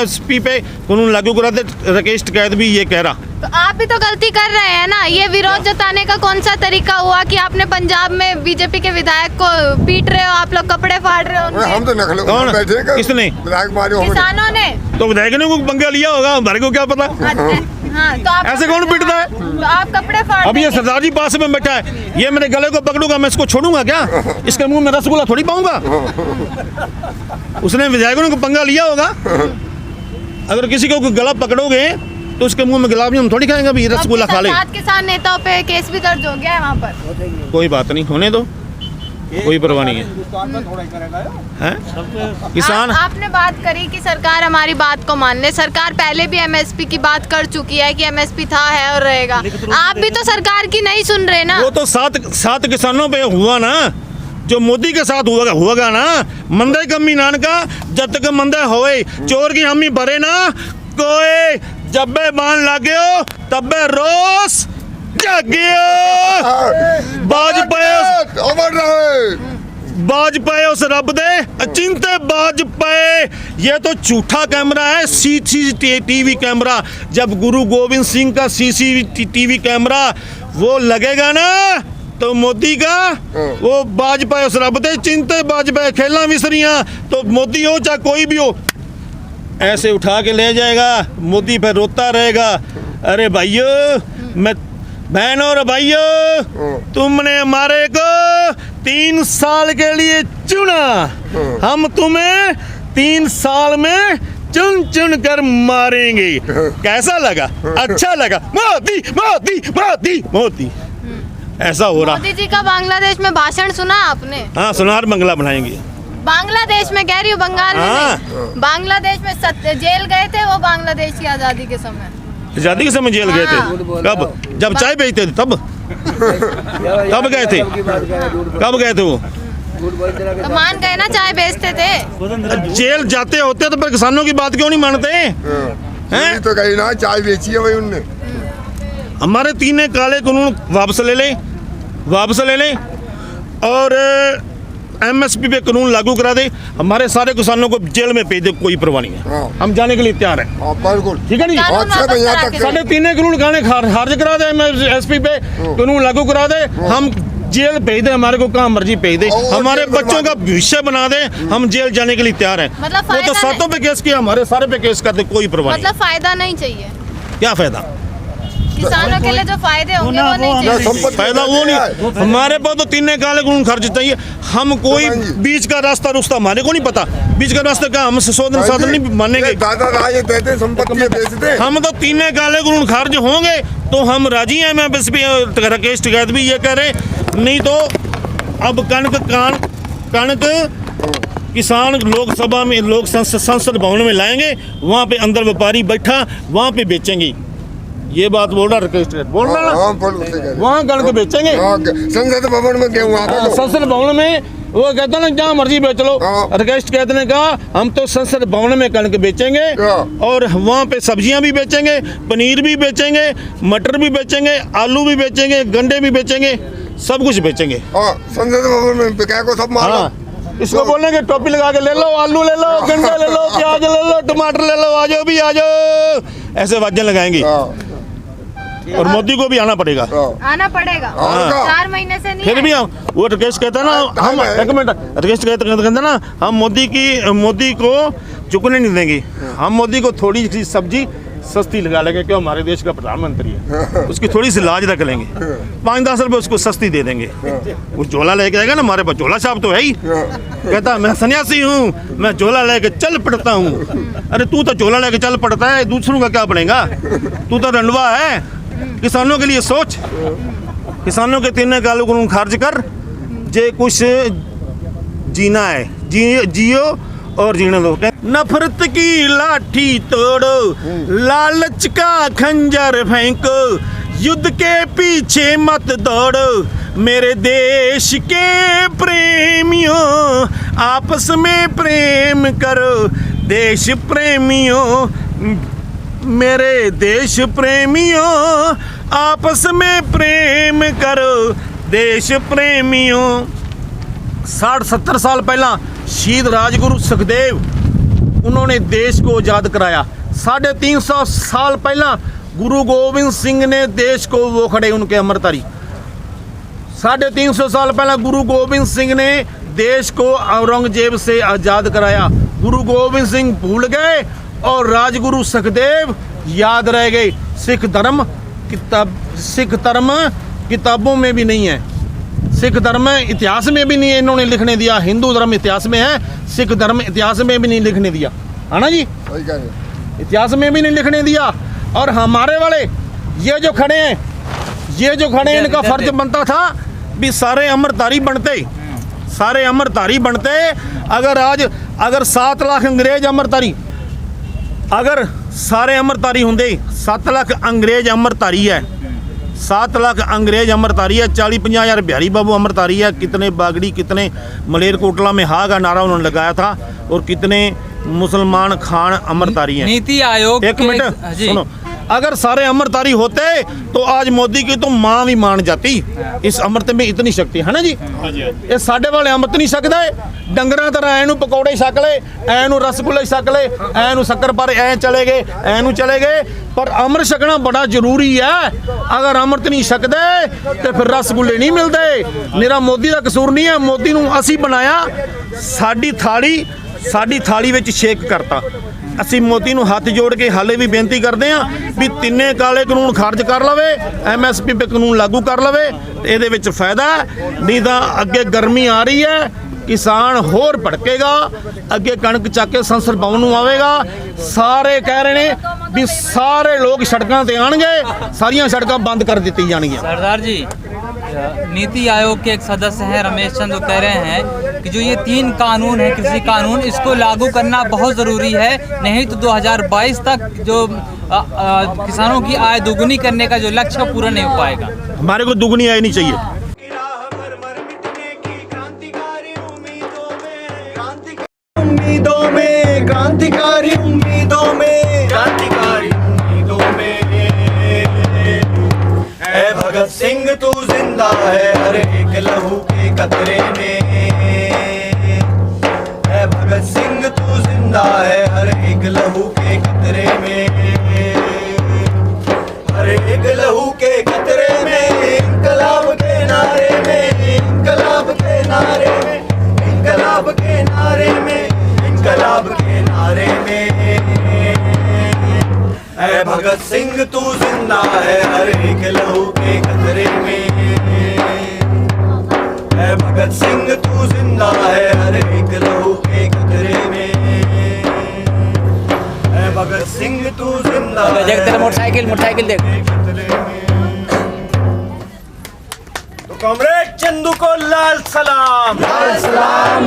MSP पे कानून लागू करा दे। राकेश टिकैत भी ये कह रहा। तो आप भी तो गलती कर रहे हैं ना। ये विरोध जताने का कौन सा तरीका हुआ कि आपने पंजाब में बीजेपी के विधायक को पीट रहे हो, आप लोग कपड़े फाड़ रहे हो उनके? हम तो नखले कौन? बैठे हैं, किसने? विधायक मारे होंगे। किसानों ने। तो विधायक ने को पंगा लिया होगा, हमारे को क्या पता। हाँ, तो आप ऐसे कौन पीटता है? तो आप कपड़े फाड़ अभी ये देंगे। सरदार जी पास में बैठा है, ये मेरे गले को पकड़ूंगा, मैं इसको छोड़ूंगा क्या? इसके मुंह में रसगुल्ला थोड़ी पाऊंगा। उसने विधायकों को पंगा लिया होगा। अगर किसी को गला पकड़ोगे तो उसके मुंह में गुलाब जामुन थोड़ी खाएंगे, भी रसगुल्ला खा ले। 7 किसान नेताओं पे केस भी दर्ज हो गया है वहाँ पर। कोई बात नहीं, होने दो, कोई परवाह नहीं है। किसान आपने बात करी कि सरकार हमारी बात को मान ले। सरकार पहले भी MSP की बात कर चुकी है कि MSP था, है और रहेगा। आप भी तो सरकार की नहीं सुन रहे ना। वो तो सात किसानों पे हुआ ना, जो मोदी के साथ हुआ ना। मंदे कमी नानका, जब तक मंदे होए चोर की हमी भरे ना कोई, जब्बे बाण लाग्यो तब्बे रोस जागियो। बाज पाए उस रब दे अचिंते बाज पाए। ये तो झूठा कैमरा है, CCTV कैमरा। जब गुरु गोविंद सिंह का CCTV कैमरा वो लगेगा ना, तो मोदी का वो बाज पाए उस रब दे चिंते बाज पाए। खेलना विसरियां तो मोदी हो चाहे कोई भी हो, ऐसे उठा के ले जाएगा। मोदी फिर रोता रहेगा, अरे भाइयों, मैं बहनों और भाइयों, तुमने हमारे को 3 साल के लिए चुना, हम तुम्हें 3 साल में चुन चुन कर मारेंगे। कैसा लगा? अच्छा लगा। मोदी मोदी मोदी मोदी, ऐसा हो रहा। मोदी जी का बांग्लादेश में भाषण सुना आपने? हाँ, सुनार बंगला बनाएंगे। बांग्लादेश में कह रही हूँ, बंगाल में हाँ। नहीं। बांग्लादेश में जेल गए थे वो, बांग्लादेश की आजादी के समय। आजादी के समय जेल गए थे? हाँ। कब? जब चाय बेचते थे तब? कब गए थे? कब गए थे वो? तो मान गए ना, चाय बेचते थे। जेल जाते होते तो फिर किसानों की बात क्यों नहीं मानते हैं? तो कहीं ना चाय बेची है भाई उनने। हमारे 3 काले कानून वापस ले लें और MSP पे कानून लागू करा दे। हमारे सारे किसानों को जेल में भेज दे, कोई परवाह नहीं है। हम जाने के लिए तैयार हैं। बिल्कुल ठीक है नहीं? अच्छा भैया तक साढ़े 3 कानून खारिज करा दे, MSP पे कानून लागू करा दे, हम जेल भेज दे, हमारे को कहाँ मर्जी भेज दे, हमारे बच्चों का भविष्य बना दे, हम जेल जाने के लिए तैयार हैं। मतलब वो तो 7 पे केस किया, हमारे सारे पे केस कर दे, कोई परवाह नहीं। मतलब फायदा नहीं चाहिए क्या फायदा? किसानों के लिए जो फायदे होंगे वो नहीं चाहिए। फायदा वो नहीं, हमारे पास तो 3 काले कानून खर्च चाहिए। हम कोई बीच का रास्ता हमारे को नहीं पता, बीच का रास्ता क्या हम संशोधन साधन नहीं मानेंगे। दादा राज देते संपत्ति बेचते। हम तो 3 काले कानून खारिज होंगे तो हम राजी हैं। मैं बस भी राकेश टिकैत भी ये कह रहे, नहीं तो अब कणक किसान लोकसभा में, लोक संसद भवन में लाएंगे, वहाँ पे अंदर व्यापारी बैठा, वहाँ पे बेचेंगे। ये बात बोल रहा राकेश टिकैत, बोल रहा ना, वहाँ कणक बेचेंगे। संसद भवन में गेहूँ, संसद भवन में वो कहता ना जहाँ मर्जी बेच लो। राकेश टिकैत ने कहा हम तो संसद भवन में कणक बेचेंगे और वहाँ पे सब्जियाँ भी बेचेंगे, पनीर भी बेचेंगे, मटर भी बेचेंगे, आलू भी बेचेंगे, गंडे भी बेचेंगे, सब कुछ बेचेंगे। संसद भवन में बिकाए को सब मारो। इसको बोलेंगे टोपी लगा के ले लो, आलू ले लो, गंडे ले लो, प्याज ले लो, टमाटर ले लो, आ जाओ भी आ जाओ, ऐसे वाद्य लगाएंगे। और मोदी को भी आना पड़ेगा। 4 महीने से नहीं फिर भी हम, वो राकेश कहता है ना, हम एक मिनट, राकेश कहता ना, हम मोदी को चुकने नहीं देंगे। हम मोदी को थोड़ी सी सब्जी सस्ती लगा लेंगे, क्यों हमारे देश का प्रधानमंत्री है, उसकी थोड़ी सी लाज रख लेंगे, 5-10 रुपए उसको सस्ती दे देंगे। वो झोला लेके आएगा ना, हमारे पास झोला छाप तो है ही। कहता मैं सन्यासी हूँ, मैं झोला लेके चल पड़ता हूँ। अरे तू तो झोला लेके चल पड़ता है, दूसरों का क्या बनेगा? तू तो रंडवा है। किसानों के लिए सोच, किसानों के 3 काले कानून खारिज कर, जे कुछ जीना है जियो और जीने दो। नफरत की लाठी तोड़ो, लालच का खंजर फेंको, युद्ध के पीछे मत दौड़ो। मेरे देश के प्रेमियों आपस में प्रेम करो, देश प्रेमियों, मेरे देश प्रेमियों आपस में प्रेम करो, देश प्रेमियों। 60-70 साल पहला शहीद राजगुरु सुखदेव उन्होंने देश को आज़ाद कराया। 350 साल पहला गुरु गोबिंद सिंह ने देश को, वो खड़े उनके अमरतारी, 350 साल पहला गुरु गोबिंद सिंह ने देश को औरंगजेब से आज़ाद कराया। गुरु गोबिंद सिंह भूल गए और राजगुरु सुखदेव याद रह गए। सिख धर्म किताबों में भी नहीं है, सिख धर्म इतिहास में भी नहीं इन्होंने लिखने दिया। हिंदू धर्म इतिहास में है, सिख धर्म इतिहास में भी नहीं लिखने दिया, है ना जी, सही कह रहे हैं। इतिहास में भी नहीं लिखने दिया। और हमारे वाले ये जो खड़े हैं, इनका फर्ज बनता था भी सारे अमरधारी बनते, सारे अमरधारी बनते। अगर 7 लाख अंग्रेज अमरधारी, अगर सारे अमरधारी होंगे, 7 लाख अंग्रेज अमरधारी है, 7 लाख अंग्रेज अमरधारी है, 40-50 हज़ार बिहारी बाबू अमरधारी है, कितने बागड़ी, कितने मलेरकोटला में हा का नारा उन्होंने लगाया था, और कितने मुसलमान खान अमरधारी हैं। नीति आयोग एक मिनट सुनो, अगर सारे अमरधारी होते तो आज मोदी की तो मां भी मान जाती। इस अमृत में इतनी शक्ति है ना जी। ये साडे वाले अमृत नहीं सकते, डंगरा तरह ऐनू पकौड़े छक ले, ऐनू रसगुल्ले छक ले, ऐनू शक्कर पर ऐ चले गए, ऐनू चले गए। पर अमृत छकना बड़ा जरूरी है। अगर अमृत नहीं छकते तो फिर रसगुल्ले नहीं मिलते। मेरा मोदी का कसूर नहीं है, मोदी नूं असी बनाया, साडी थाली विच छेक करता। ਅਸੀਂ ਮੋਦੀ ਨੂੰ ਹੱਥ ਜੋੜ ਕੇ ਹਾਲੇ ਵੀ ਬੇਨਤੀ ਕਰਦੇ ਹਾਂ ਵੀ ਤਿੰਨੇ ਕਾਲੇ ਕਾਨੂੰਨ ਖਾਰਜ ਕਰ ਲਵੇ, MSP पे ਕਾਨੂੰਨ ਲਾਗੂ ਕਰ ਲਵੇ, ਇਹਦੇ ਵਿੱਚ ਫਾਇਦਾ। ਨਹੀਂ ਤਾਂ ਅੱਗੇ ਗਰਮੀ ਆ ਰਹੀ ਹੈ, किसान होर भड़केगा, अगे कणक चक के संसद भवन नूं आवेगा। सारे कह रहे हैं भी सारे लोग सड़कों ते आणगे, सारियां सड़कां बंद कर दी जाणगियां। सरदार जी, नीति आयोग के एक सदस्य हैं रमेश चंद, वो कह रहे हैं कि जो ये 3 कानून है, कृषि कानून, इसको लागू करना बहुत ज़रूरी है, नहीं तो 2022 तक जो किसानों की आय दोगुनी करने का जो लक्ष्य पूरा नहीं हो पाएगा। हमारे को दुगनी आय नहीं चाहिए। क्रांतिकारी उम्मीदों में, क्रांतिकारी उम्मीदों में है भगत सिंह तू जिंदा है हर एक लहू के कतरे में, है भगत सिंह तू जिंदा है हर एक लहू के कतरे में, हर एक लहू के कतरे में, इंकलाब के नारे में, इंकलाब के नारे में, इंकलाब के नारे में, इंकलाब के नारे में है भगत सिंह तू जिंदा है हर एक लहू के कतरे में, है भगत सिंह तू जिंदा है हर एक लहू के कतरे में, है भगत सिंह तू जिंदा है। देख तेरा मोटरसाइकिल देख। तो कॉमरेड चंदू को लाल सलाम, लाल सलाम।